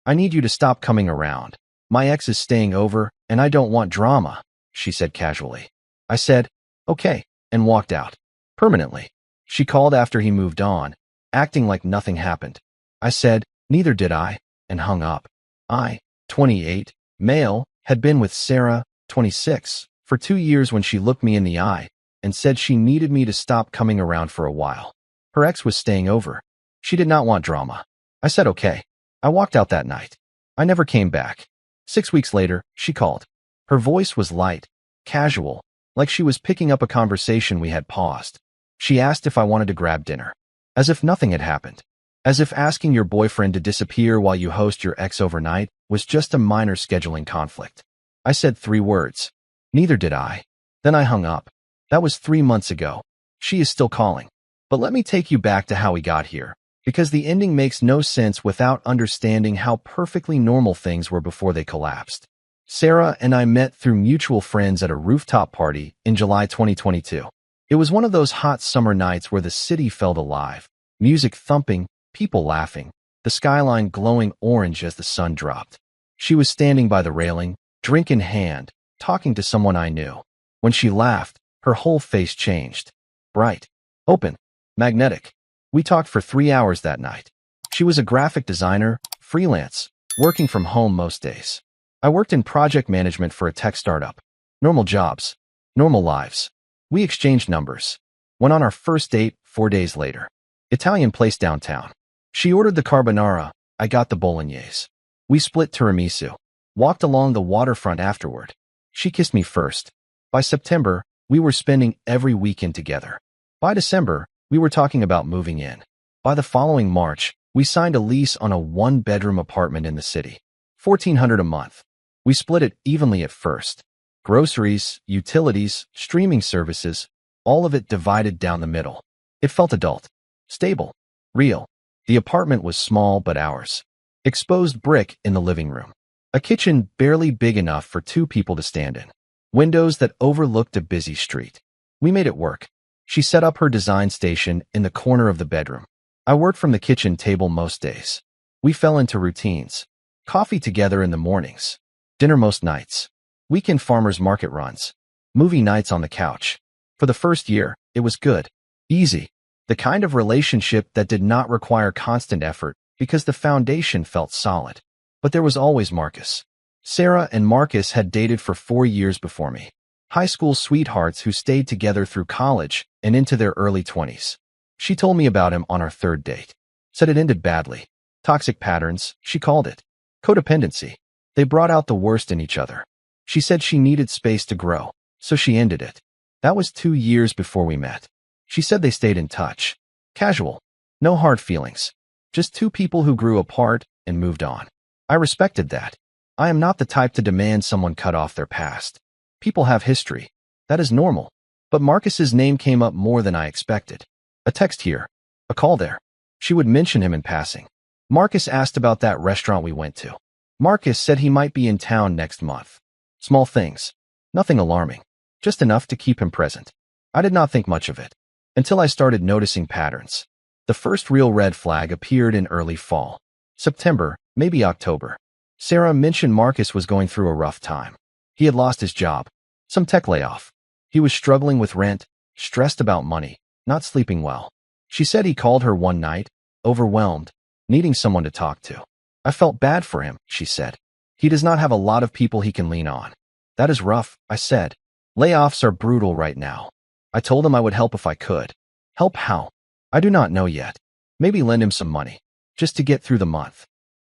I need you to stop coming around. My ex is staying over, and I don't want drama, she said casually. I said, okay, and walked out. Permanently. She called after he moved on, acting like nothing happened. I said, neither did I, and hung up. I, 28, male, had been with Sarah, 26, for 2 years when she looked me in the eye and said she needed me to stop coming around for a while. Her ex was staying over. She did not want drama. I said okay. I walked out that night. I never came back. 6 weeks later, she called. Her voice was light, casual, like she was picking up a conversation we had paused. She asked if I wanted to grab dinner. As if nothing had happened. As if asking your boyfriend to disappear while you host your ex overnight was just a minor scheduling conflict. I said 3 words. Neither did I. Then I hung up. That was 3 months ago. She is still calling. But let me take you back to how we got here, because the ending makes no sense without understanding how perfectly normal things were before they collapsed. Sarah and I met through mutual friends at a rooftop party in July 2022. It was one of those hot summer nights where the city felt alive. Music thumping, people laughing, the skyline glowing orange as the sun dropped. She was standing by the railing, drink in hand, talking to someone I knew. When she laughed, her whole face changed. Bright, open, magnetic. We talked for 3 hours that night. She was a graphic designer, freelance, working from home most days. I worked in project management for a tech startup. Normal jobs, normal lives. We exchanged numbers. Went on our first date 4 days later. Italian place downtown. She ordered the carbonara, I got the bolognese. We split tiramisu. Walked along the waterfront afterward. She kissed me first. By September, we were spending every weekend together. By December, we were talking about moving in. By the following March, we signed a lease on a 1-bedroom apartment in the city. $1,400 a month. We split it evenly at first. Groceries, utilities, streaming services, all of it divided down the middle. It felt adult, stable, real. The apartment was small but ours. Exposed brick in the living room. A kitchen barely big enough for 2 people to stand in. Windows that overlooked a busy street. We made it work. She set up her design station in the corner of the bedroom. I worked from the kitchen table most days. We fell into routines. Coffee together in the mornings. Dinner most nights. Weekend farmers market runs. Movie nights on the couch. For the first year, it was good. Easy. The kind of relationship that did not require constant effort because the foundation felt solid. But there was always Marcus. Sarah and Marcus had dated for 4 years before me. High school sweethearts who stayed together through college and into their early 20s. She told me about him on our 3rd date. Said it ended badly. Toxic patterns, she called it. Codependency. They brought out the worst in each other. She said she needed space to grow, so she ended it. That was 2 years before we met. She said they stayed in touch. Casual. No hard feelings. Just 2 people who grew apart and moved on. I respected that. I am not the type to demand someone cut off their past. People have history. That is normal. But Marcus's name came up more than I expected. A text here. A call there. She would mention him in passing. Marcus asked about that restaurant we went to. Marcus said he might be in town next month. Small things. Nothing alarming. Just enough to keep him present. I did not think much of it. Until I started noticing patterns. The first real red flag appeared in early fall. September, maybe October. Sarah mentioned Marcus was going through a rough time. He had lost his job. Some tech layoff. He was struggling with rent, stressed about money, not sleeping well. She said he called her one night, overwhelmed, needing someone to talk to. I felt bad for him, she said. He does not have a lot of people he can lean on. That is rough, I said. Layoffs are brutal right now. I told him I would help if I could. Help how? I do not know yet. Maybe lend him some money. Just to get through the month.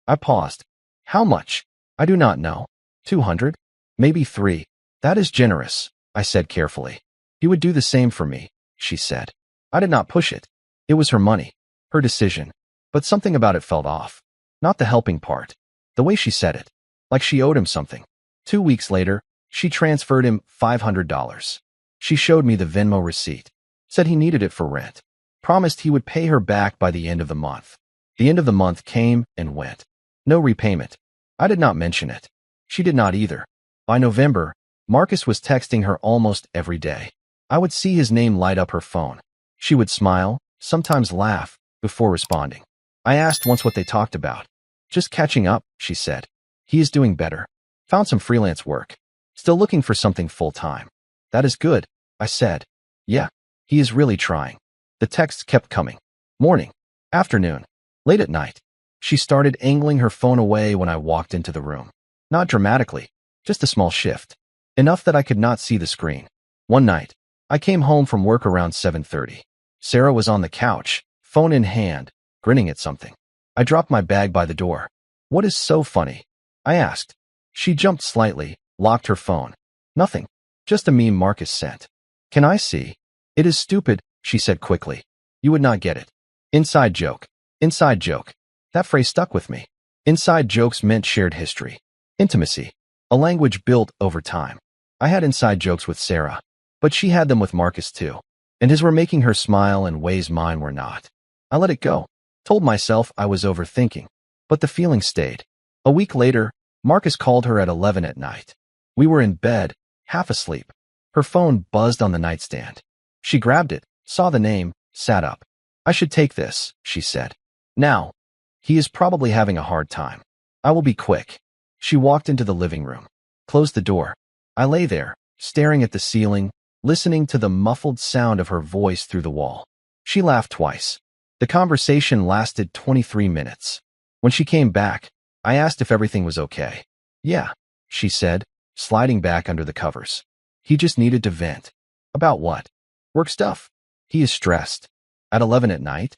I paused. How much? I do not know. 200? Maybe 3. That is generous, I said carefully. He would do the same for me, she said. I did not push it. It was her money. Her decision. But something about it felt off. Not the helping part. The way she said it. Like she owed him something. 2 weeks later, she transferred him $500. She showed me the Venmo receipt. Said he needed it for rent. Promised he would pay her back by the end of the month. The end of the month came and went. No repayment. I did not mention it. She did not either. By November, Marcus was texting her almost every day. I would see his name light up her phone. She would smile, sometimes laugh, before responding. I asked once what they talked about. Just catching up, she said. He is doing better. Found some freelance work. Still looking for something full-time. That is good, I said. Yeah, he is really trying. The texts kept coming. Morning, afternoon, late at night. She started angling her phone away when I walked into the room. Not dramatically, just a small shift. Enough that I could not see the screen. One night, I came home from work around 7:30. Sarah was on the couch, phone in hand, grinning at something. I dropped my bag by the door. What is so funny? I asked. She jumped slightly, locked her phone. Nothing. Just a meme Marcus sent. Can I see? It is stupid, she said quickly. You would not get it. Inside joke. Inside joke. That phrase stuck with me. Inside jokes meant shared history. Intimacy. A language built over time. I had inside jokes with Sarah, but she had them with Marcus too. And his were making her smile in ways mine were not. I let it go. Told myself I was overthinking. But the feeling stayed. A week later, Marcus called her at 11 at night. We were in bed, half asleep. Her phone buzzed on the nightstand. She grabbed it, saw the name, sat up. I should take this, she said. Now. He is probably having a hard time. I will be quick. She walked into the living room. Closed the door. I lay there, staring at the ceiling, listening to the muffled sound of her voice through the wall. She laughed twice. The conversation lasted 23 minutes. When she came back, I asked if everything was okay. Yeah, she said, sliding back under the covers. He just needed to vent. About what? Work stuff. He is stressed. At 11 at night?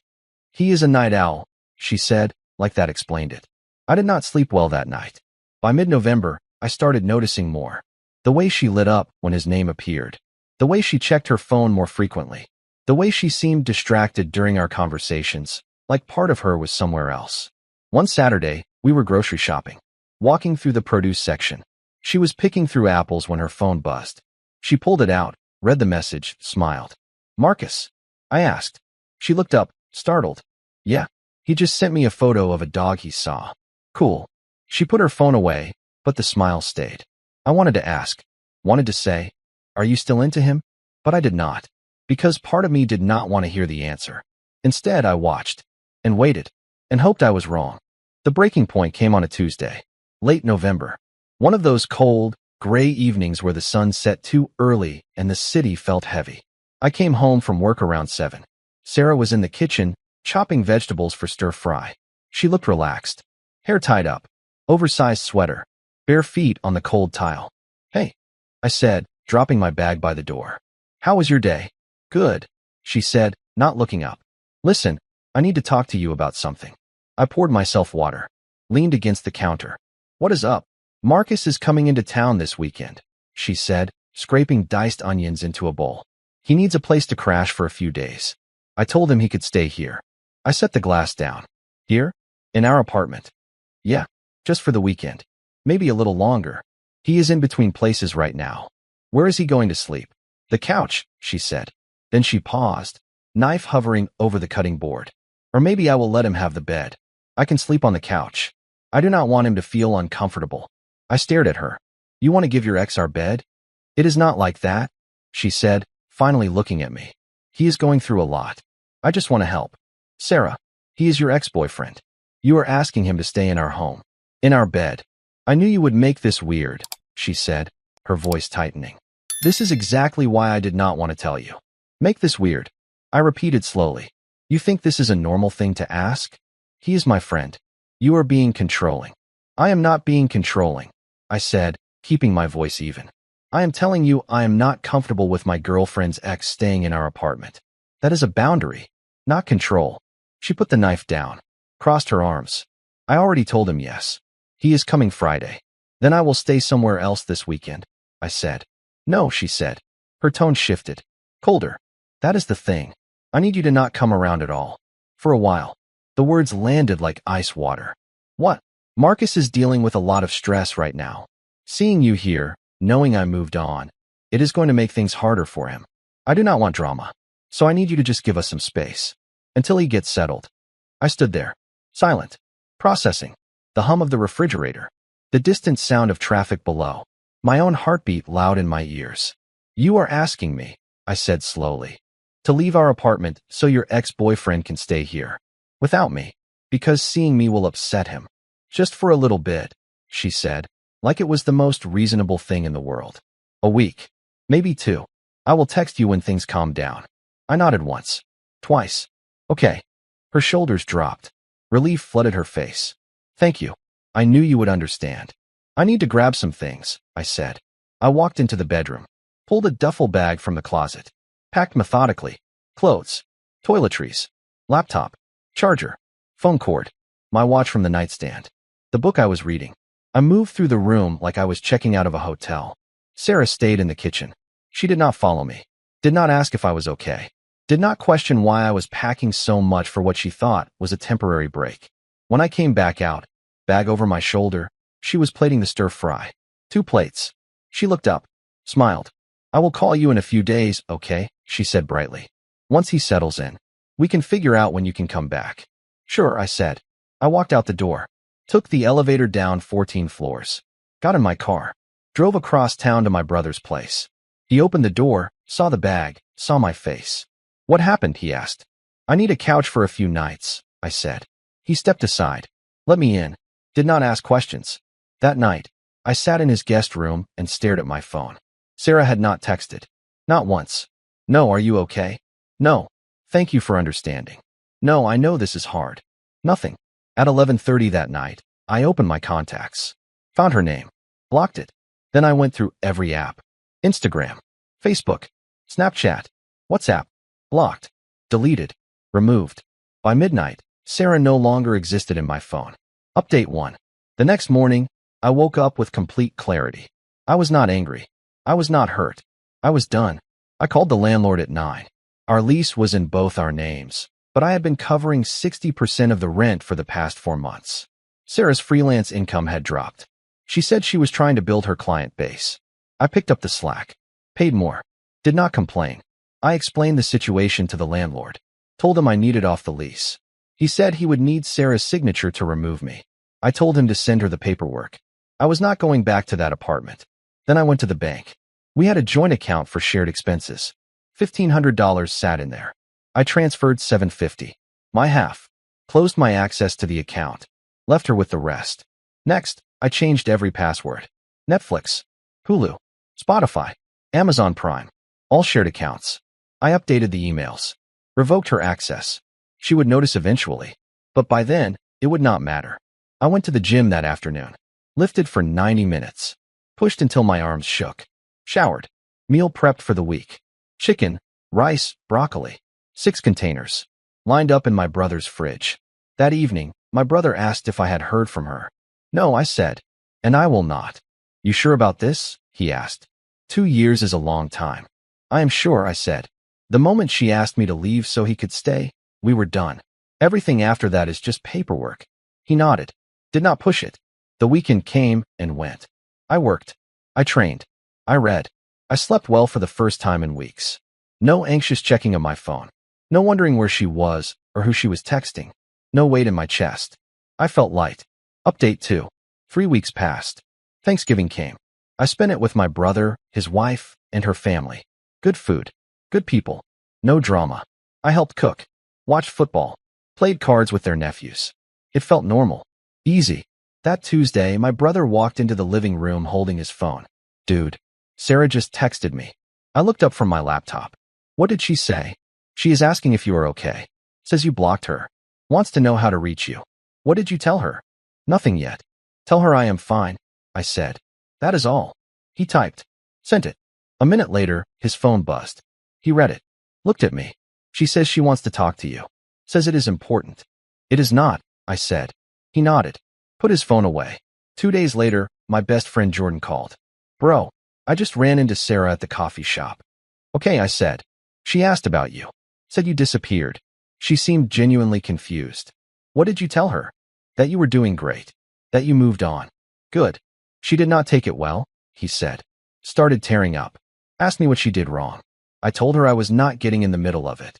He is a night owl, she said, like that explained it. I did not sleep well that night. By mid-November, I started noticing more. The way she lit up when his name appeared. The way she checked her phone more frequently. The way she seemed distracted during our conversations, like part of her was somewhere else. One Saturday, we were grocery shopping. Walking through the produce section. She was picking through apples when her phone buzzed. She pulled it out, read the message, smiled. Marcus? I asked. She looked up, startled. Yeah, he just sent me a photo of a dog he saw. Cool. She put her phone away, but the smile stayed. I wanted to ask, wanted to say, are you still into him? But I did not, because part of me did not want to hear the answer. Instead, I watched, and waited, and hoped I was wrong. The breaking point came on a Tuesday, late November. One of those cold, gray evenings where the sun set too early and the city felt heavy. I came home from work around 7. Sarah was in the kitchen, chopping vegetables for stir-fry. She looked relaxed. Hair tied up, oversized sweater, bare feet on the cold tile. Hey, I said, dropping my bag by the door. How was your day? Good, she said, not looking up. Listen, I need to talk to you about something. I poured myself water, leaned against the counter. What is up? Marcus is coming into town this weekend, she said, scraping diced onions into a bowl. He needs a place to crash for a few days. I told him he could stay here. I set the glass down. Here? In our apartment. Yeah, just for the weekend. Maybe a little longer. He is in between places right now. Where is he going to sleep? The couch, she said. Then she paused, knife hovering over the cutting board. Or maybe I will let him have the bed. I can sleep on the couch. I do not want him to feel uncomfortable. I stared at her. You want to give your ex our bed? It is not like that, she said, finally looking at me. He is going through a lot. I just want to help. Sarah, he is your ex-boyfriend. You are asking him to stay in our home. In our bed. I knew you would make this weird, she said, her voice tightening. This is exactly why I did not want to tell you. Make this weird. I repeated slowly. You think this is a normal thing to ask? He is my friend. You are being controlling. I am not being controlling, I said, keeping my voice even. I am telling you I am not comfortable with my girlfriend's ex staying in our apartment. That is a boundary, not control. She put the knife down, crossed her arms. I already told him yes. He is coming Friday. Then I will stay somewhere else this weekend, I said. No, she said. Her tone shifted. Colder. That is the thing. I need you to not come around at all. For a while. The words landed like ice water. What? Marcus is dealing with a lot of stress right now. Seeing you here, knowing I moved on, it is going to make things harder for him. I do not want drama. So I need you to just give us some space. Until he gets settled. I stood there. Silent. Processing. The hum of the refrigerator. The distant sound of traffic below. My own heartbeat loud in my ears. You are asking me, I said slowly, to leave our apartment so your ex-boyfriend can stay here. Without me. Because seeing me will upset him. Just for a little bit, she said, like it was the most reasonable thing in the world. A week. Maybe 2. I will text you when things calm down. I nodded once. Twice. Okay. Her shoulders dropped. Relief flooded her face. Thank you. I knew you would understand. I need to grab some things, I said. I walked into the bedroom, pulled a duffel bag from the closet, packed methodically, clothes, toiletries, laptop, charger, phone cord, my watch from the nightstand, the book I was reading. I moved through the room like I was checking out of a hotel. Sarah stayed in the kitchen. She did not follow me, did not ask if I was okay, did not question why I was packing so much for what she thought was a temporary break. When I came back out, bag over my shoulder, she was plating the stir-fry. 2 plates. She looked up, smiled. I will call you in a few days, okay? She said brightly. Once he settles in, we can figure out when you can come back. Sure, I said. I walked out the door, took the elevator down 14 floors, got in my car, drove across town to my brother's place. He opened the door, saw the bag, saw my face. What happened? He asked. I need a couch for a few nights, I said. He stepped aside, let me in, did not ask questions. That night, I sat in his guest room and stared at my phone. Sarah had not texted. Not once. No, are you okay? No. Thank you for understanding. No, I know this is hard. Nothing. At 11:30 that night, I opened my contacts. Found her name. Blocked it. Then I went through every app. Instagram, Facebook, Snapchat, WhatsApp. Blocked. Deleted. Removed. By midnight, Sarah no longer existed in my phone. Update 1. The next morning, I woke up with complete clarity. I was not angry. I was not hurt. I was done. I called the landlord at 9. Our lease was in both our names, but I had been covering 60% of the rent for the past 4 months. Sarah's freelance income had dropped. She said she was trying to build her client base. I picked up the slack, paid more, did not complain. I explained the situation to the landlord, told him I needed off the lease. He said he would need Sarah's signature to remove me. I told him to send her the paperwork. I was not going back to that apartment. Then I went to the bank. We had a joint account for shared expenses. $1,500 sat in there. I transferred $750, my half, closed my access to the account, left her with the rest. Next, I changed every password. Netflix, Hulu, Spotify, Amazon Prime, all shared accounts. I updated the emails, revoked her access. She would notice eventually, but by then, it would not matter. I went to the gym that afternoon, lifted for 90 minutes, pushed until my arms shook, showered, meal prepped for the week. Chicken, rice, broccoli, 6 containers, lined up in my brother's fridge. That evening, my brother asked if I had heard from her. No, I said, and I will not. You sure about this? He asked. 2 years is a long time. I am sure, I said. The moment she asked me to leave so he could stay, we were done. Everything after that is just paperwork. He nodded, did not push it. The weekend came and went. I worked. I trained. I read. I slept well for the first time in weeks. No anxious checking of my phone. No wondering where she was or who she was texting. No weight in my chest. I felt light. Update 2. 3 weeks passed. Thanksgiving came. I spent it with my brother, his wife, and her family. Good food. Good people. No drama. I helped cook. Watched football. Played cards with their nephews. It felt normal. Easy. That Tuesday, my brother walked into the living room holding his phone. Dude, Sarah just texted me. I looked up from my laptop. What did she say? She is asking if you are okay. Says you blocked her. Wants to know how to reach you. What did you tell her? Nothing yet. Tell her I am fine, I said. That is all. He typed. Sent it. A minute later, his phone buzzed. He read it. Looked at me. She says she wants to talk to you. Says it is important. It is not, I said. He nodded. Put his phone away. 2 days later, my best friend Jordan called. Bro, I just ran into Sarah at the coffee shop. Okay, I said. She asked about you. Said you disappeared. She seemed genuinely confused. What did you tell her? That you were doing great. That you moved on. Good. She did not take it well, he said. Started tearing up. Asked me what she did wrong. I told her I was not getting in the middle of it.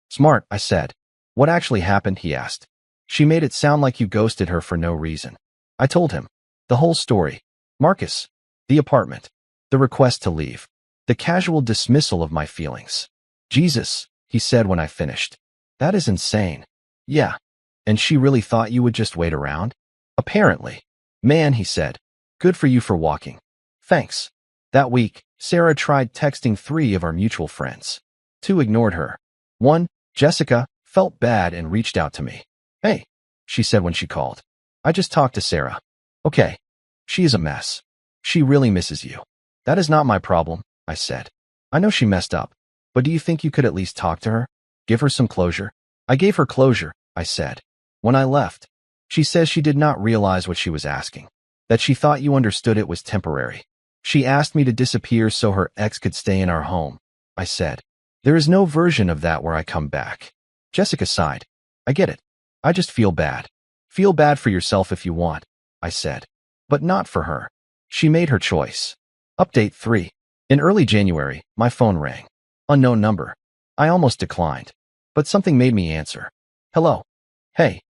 Smart, I said. What actually happened, he asked. She made it sound like you ghosted her for no reason. I told him. The whole story. Marcus. The apartment. The request to leave. The casual dismissal of my feelings. Jesus, he said when I finished. That is insane. Yeah. And she really thought you would just wait around? Apparently. Man, he said. Good for you for walking. Thanks. That week, Sarah tried texting 3 of our mutual friends. 2 ignored her. 1, Jessica, felt bad and reached out to me. Hey, she said when she called. I just talked to Sarah. Okay. She is a mess. She really misses you. That is not my problem, I said. I know she messed up, but do you think you could at least talk to her? Give her some closure? I gave her closure, I said. When I left, she says she did not realize what she was asking, that she thought you understood it was temporary. She asked me to disappear so her ex could stay in our home, I said. There is no version of that where I come back. Jessica sighed. I get it. I just feel bad. Feel bad for yourself if you want, I said. But not for her. She made her choice. Update 3. In early January, my phone rang. Unknown number. I almost declined, but something made me answer. Hello. Hey.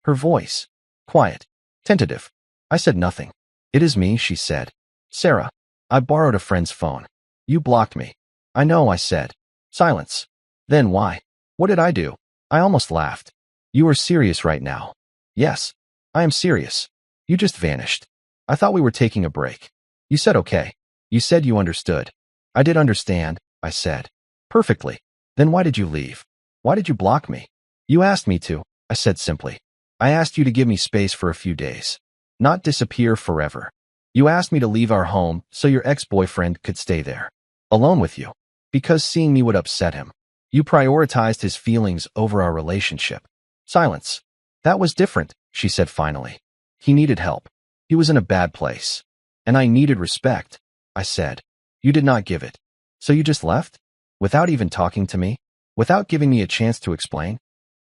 Her voice. Quiet. Tentative. I said nothing. It is me, she said. Sarah. I borrowed a friend's phone. You blocked me. I know, I said. Silence. Then why? What did I do? I almost laughed. You are serious right now. Yes. I am serious. You just vanished. I thought we were taking a break. You said okay. You said you understood. I did understand, I said. Perfectly. Then why did you leave? Why did you block me? You asked me to, I said simply. I asked you to give me space for a few days. Not disappear forever. You asked me to leave our home so your ex-boyfriend could stay there. Alone with you. Because seeing me would upset him. You prioritized his feelings over our relationship. Silence. That was different, she said finally. He needed help. He was in a bad place. And I needed respect, I said. You did not give it. So you just left? Without even talking to me? Without giving me a chance to explain?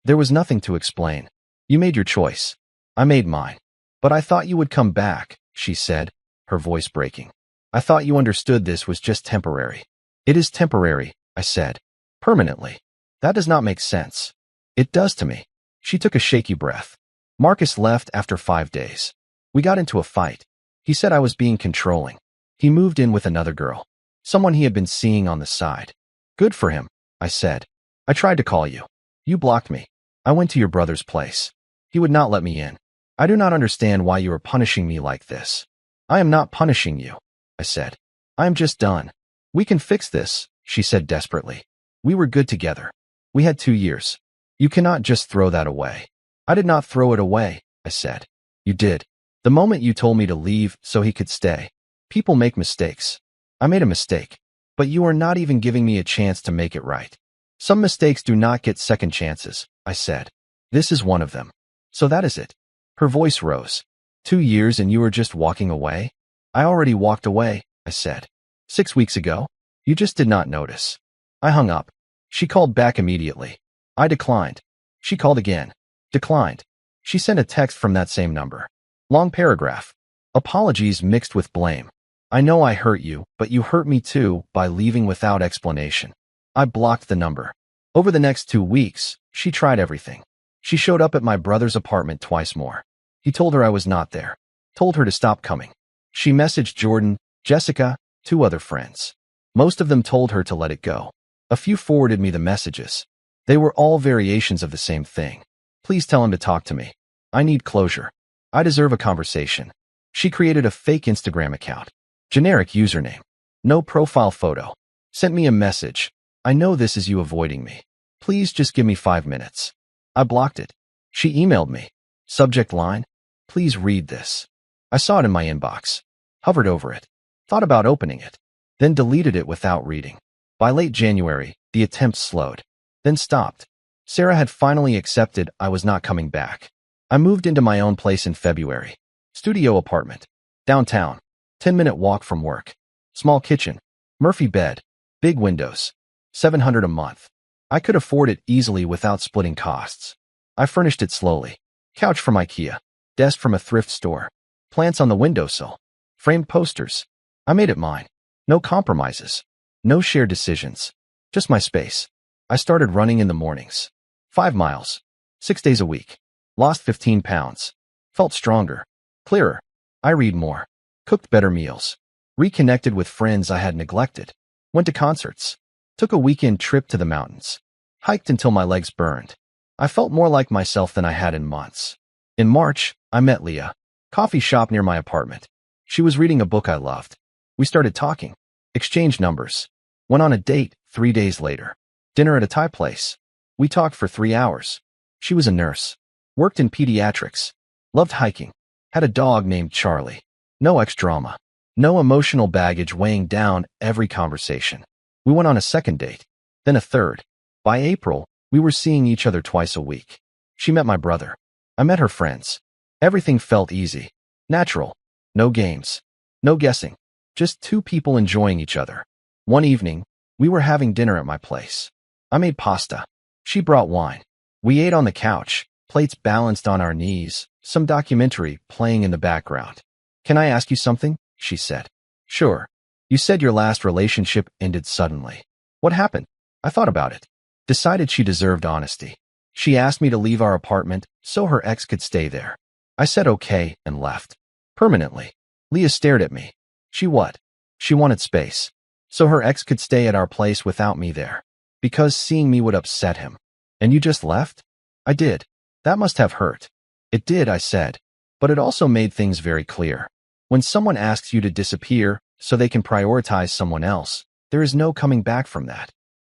There was nothing to explain. You made your choice. I made mine. But I thought you would come back, she said, her voice breaking. I thought you understood this was just temporary. It is temporary, I said. Permanently. That does not make sense. It does to me. She took a shaky breath. Marcus left after 5 days. We got into a fight. He said I was being controlling. He moved in with another girl. Someone he had been seeing on the side. Good for him, I said. I tried to call you. You blocked me. I went to your brother's place. He would not let me in. I do not understand why you are punishing me like this. I am not punishing you, I said. I am just done. We can fix this, she said desperately. We were good together. We had 2 years. You cannot just throw that away. I did not throw it away, I said. You did. The moment you told me to leave so he could stay. People make mistakes. I made a mistake. But you are not even giving me a chance to make it right. Some mistakes do not get second chances, I said. This is one of them. So that is it. Her voice rose. 2 years and you were just walking away? I already walked away, I said. 6 weeks ago? You just did not notice. I hung up. She called back immediately. I declined. She called again. Declined. She sent a text from that same number. Long paragraph. Apologies mixed with blame. I know I hurt you, but you hurt me too by leaving without explanation. I blocked the number. Over the next 2 weeks, she tried everything. She showed up at my brother's apartment twice more. He told her I was not there. Told her to stop coming. She messaged Jordan, Jessica, 2 other friends. Most of them told her to let it go. A few forwarded me the messages. They were all variations of the same thing. Please tell him to talk to me. I need closure. I deserve a conversation. She created a fake Instagram account. Generic username. No profile photo. Sent me a message. I know this is you avoiding me. Please just give me 5 minutes. I blocked it. She emailed me. Subject line. Please read this. I saw it in my inbox. Hovered over it. Thought about opening it. Then deleted it without reading. By late January, the attempt slowed. Then stopped. Sarah had finally accepted I was not coming back. I moved into my own place in February. Studio apartment. Downtown. 10-minute walk from work. Small kitchen. Murphy bed. Big windows. $700 a month. I could afford it easily without splitting costs. I furnished it slowly. Couch from IKEA. Desk from a thrift store. Plants on the windowsill. Framed posters. I made it mine. No compromises. No shared decisions. Just my space. I started running in the mornings. 5 miles. 6 days a week. Lost 15 pounds. Felt stronger. Clearer. I read more. Cooked better meals. Reconnected with friends I had neglected. Went to concerts. Took a weekend trip to the mountains. Hiked until my legs burned. I felt more like myself than I had in months. In March, I met Leah. Coffee shop near my apartment. She was reading a book I loved. We started talking, exchanged numbers, went on a date 3 days later. Dinner at a Thai place. We talked for 3 hours. She was a nurse, worked in pediatrics, loved hiking, had a dog named Charlie. No ex-drama, no emotional baggage weighing down every conversation. We went on a second date, then a third. By April, we were seeing each other twice a week. She met my brother. I met her friends. Everything felt easy, natural. No games, no guessing. Just two people enjoying each other. One evening, we were having dinner at my place. I made pasta. She brought wine. We ate on the couch, plates balanced on our knees, some documentary playing in the background. Can I ask you something? She said. Sure. You said your last relationship ended suddenly. What happened? I thought about it. Decided she deserved honesty. She asked me to leave our apartment so her ex could stay there. I said okay and left. Permanently. Leah stared at me. She what? She wanted space. So her ex could stay at our place without me there. Because seeing me would upset him. And you just left? I did. That must have hurt. It did, I said. But it also made things very clear. When someone asks you to disappear so they can prioritize someone else, there is no coming back from that.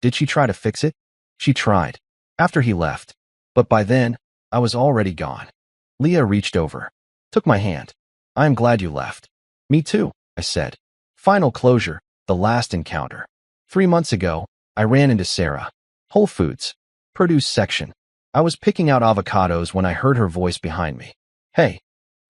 Did she try to fix it? She tried. After he left. But by then, I was already gone. Leah reached over. Took my hand. I am glad you left. Me too, I said. Final closure, the last encounter. 3 months ago, I ran into Sarah. Whole Foods. Produce section. I was picking out avocados when I heard her voice behind me. Hey.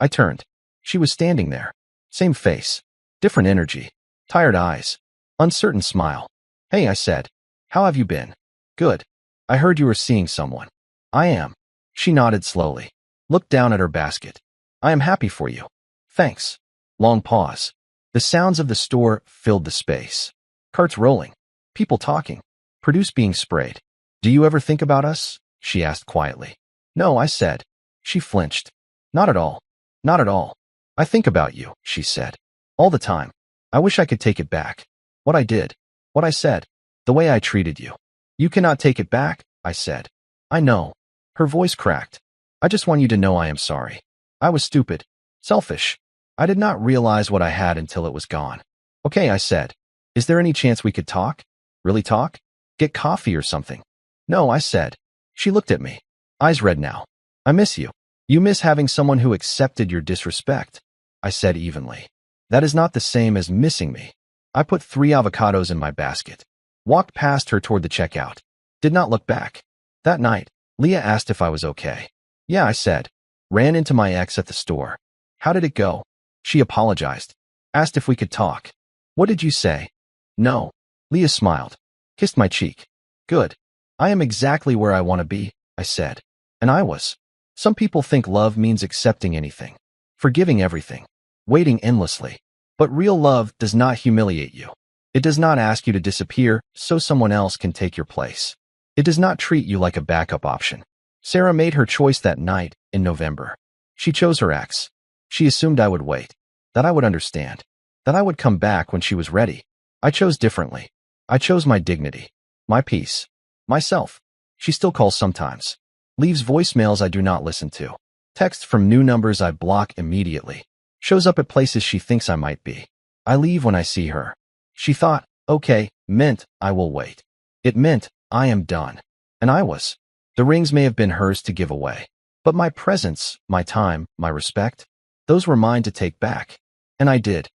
I turned. She was standing there. Same face. Different energy. Tired eyes. Uncertain smile. Hey, I said. How have you been? Good. I heard you were seeing someone. I am. She nodded slowly. Looked down at her basket. I am happy for you. Thanks. Long pause. The sounds of the store filled the space. Carts rolling. People talking. Produce being sprayed. Do you ever think about us? She asked quietly. No, I said. She flinched. Not at all. Not at all. I think about you, she said. All the time. I wish I could take it back. What I did. What I said. The way I treated you. You cannot take it back, I said. I know. Her voice cracked. I just want you to know I am sorry. I was stupid. Selfish. I did not realize what I had until it was gone. Okay, I said. Is there any chance we could talk? Really talk? Get coffee or something? No, I said. She looked at me. Eyes red now. I miss you. You miss having someone who accepted your disrespect. I said evenly. That is not the same as missing me. I put 3 avocados in my basket. Walked past her toward the checkout. Did not look back. That night, Leah asked if I was okay. Yeah, I said. Ran into my ex at the store. How did it go? She apologized. Asked if we could talk. What did you say? No. Leah smiled. Kissed my cheek. Good. I am exactly where I want to be, I said. And I was. Some people think love means accepting anything. Forgiving everything. Waiting endlessly. But real love does not humiliate you. It does not ask you to disappear so someone else can take your place. It does not treat you like a backup option. Sarah made her choice that night in November. She chose her ex. She assumed I would wait, that I would understand, that I would come back when she was ready. I chose differently. I chose my dignity, my peace, myself. She still calls sometimes. Leaves voicemails I do not listen to. Texts from new numbers I block immediately. Shows up at places she thinks I might be. I leave when I see her. She thought, okay, meant I will wait. It meant I am done. And I was. The rings may have been hers to give away. But my presence, my time, my respect, those were mine to take back. And I did.